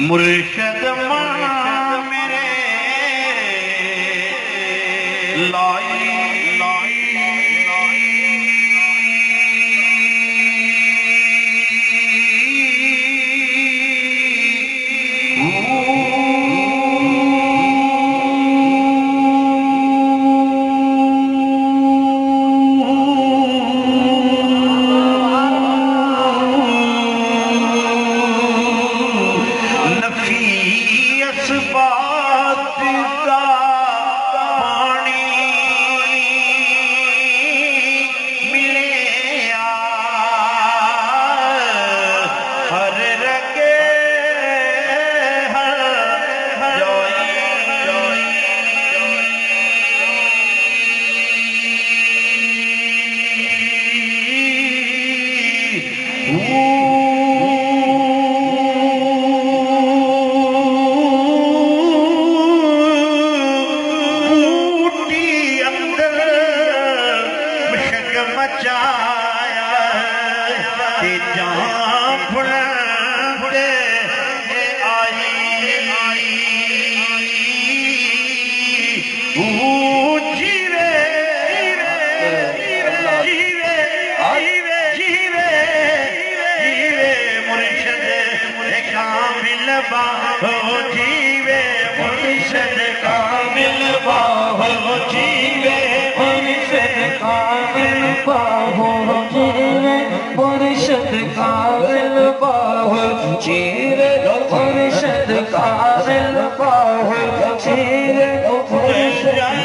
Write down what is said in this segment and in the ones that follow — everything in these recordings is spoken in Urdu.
مرشد ماں میرے لائی جیوے مرشد کامل باہو جیوے مرشد کامل باہو جیوے مرشد کامل باہو جیوے مرشد کامل باہو جیوے مرشد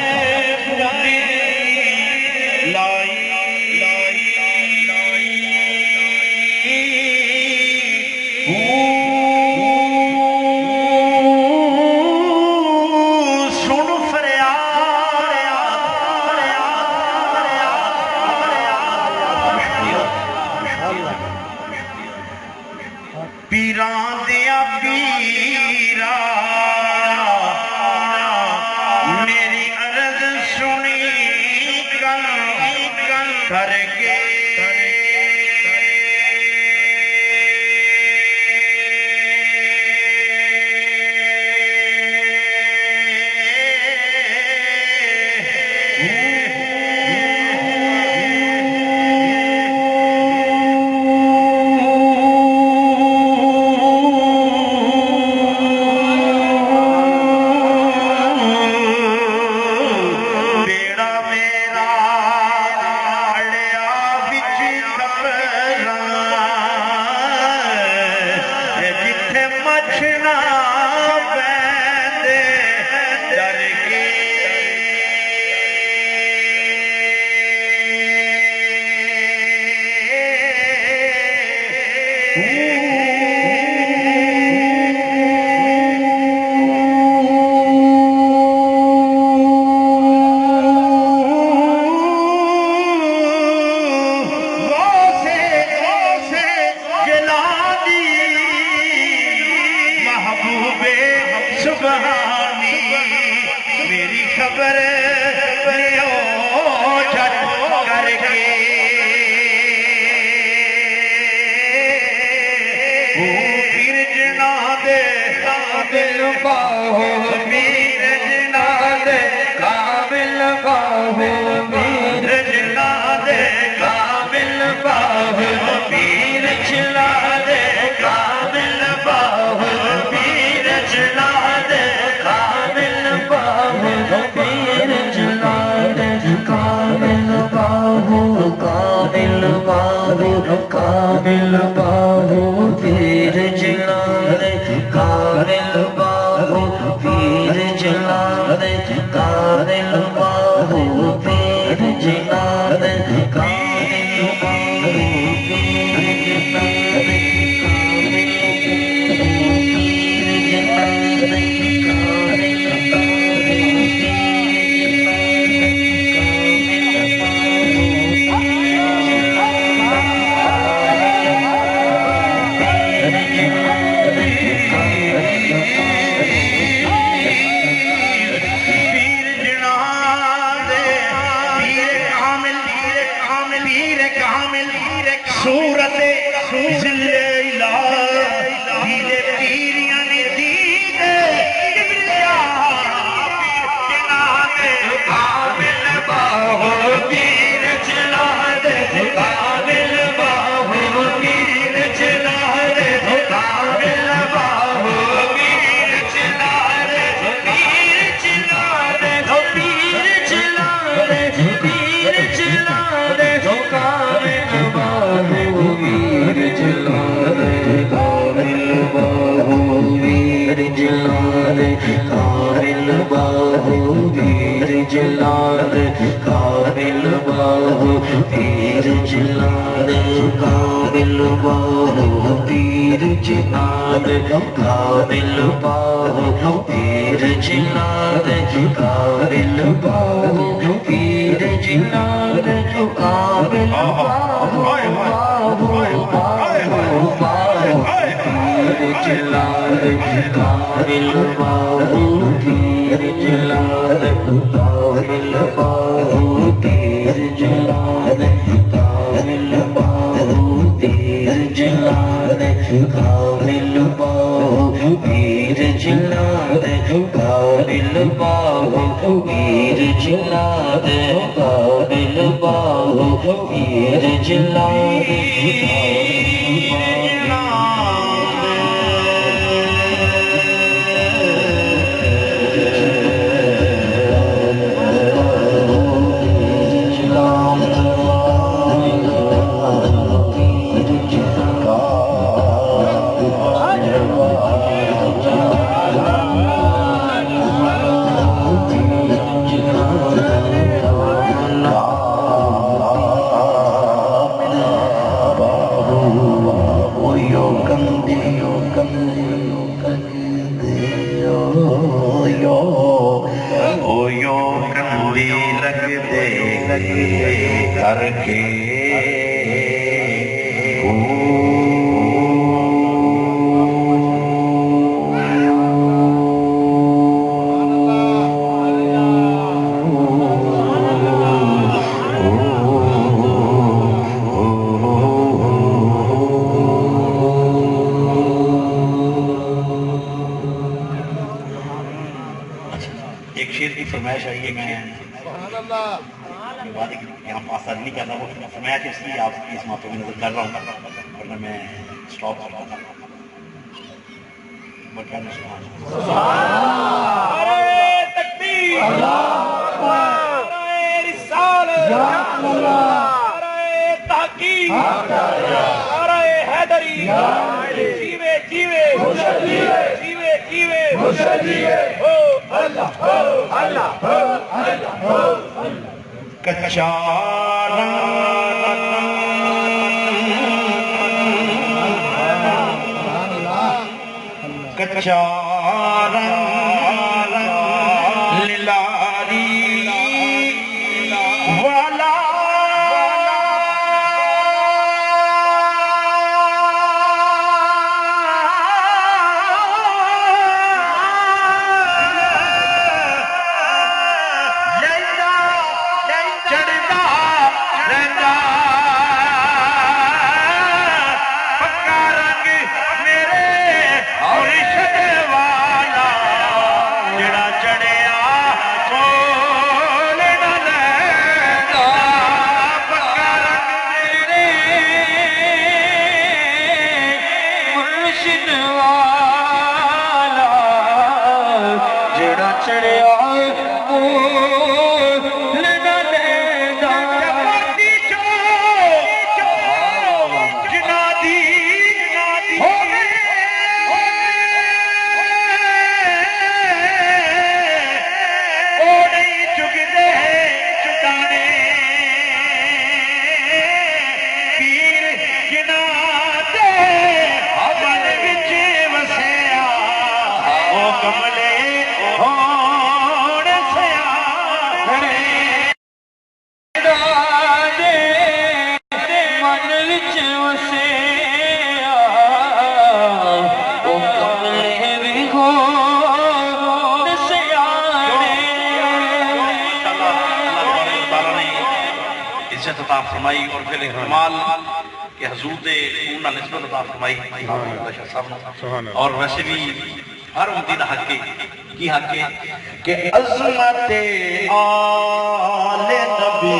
پیران دیا پیرا میری عرض سنی کر کے میری خبر لیو جھٹ کر کے پیر جنا دے قابل باہو پیر جنا دے قابل باہو پیر جنا دے قابل باہو پیر جنا دے قابل باہو پیر جنا دے پیر جلا دے قابل باہو قابل باہو قابل باہو پیر جلا دے قابل باہو پیر جلا دے قابل باہو پیر جلا دے قابل باہو پیر جلا دے باہو پیر جلال قابل باہو پیر جلال قابل باہو پیر جلال قابل باہو پیر جلال قابل باہو پیر جلال قابل باہو پیر جلال قابل باہو پیر جلال قابل باہو پیر جلال قابل باہو پیر جلال قابل باہو پیر جلال قابل باہو پیر جلال قابل باہو پیر جلال ایک شیر کی فرمائش آئی ہے میں یہاں پاس نہیں کرتا وہ فرمایا کہ اس لیے آپ کی اس موقع میں نظر کر رہا ہوں ورنہ میں سٹاپ کرتا تھا بکانے سبحان نعرہ تکبیر نعرہ رسالت نعرہ تحقیق نعرہ حیدری جیوے جیوے جیوے جیوے اللہ اللہ کچا کچا للاری والا عطا فرمائی اور پھر احتمال کہ حضور دے خون نسبت عطا فرمائی اور ویسے بھی ہر امتی دا حق کی حق ہے کہ عظمت آل نبی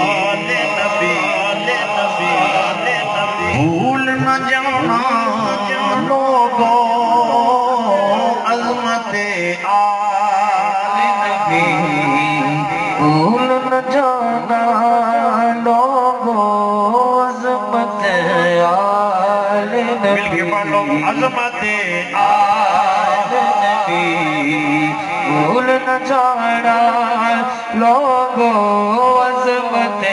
بھول نہ جانا لوگوں عظمت آل نبی بھول نہ جانا مل کے پڑھ لو عظمت آل نبی بھول نہ نہ جانا لوگو عظمت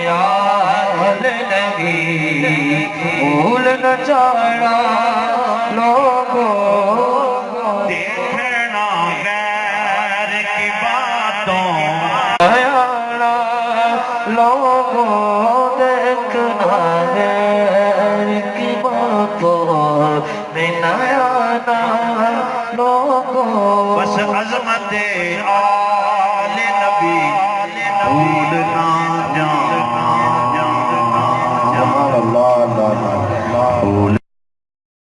یار نبی بھول نہ جانا لوگو دیکھنا غیر کی باتوں آنا لوگو دیکھنا غیر کی باتوں میں نہ آنا لوگو بس عظمت آ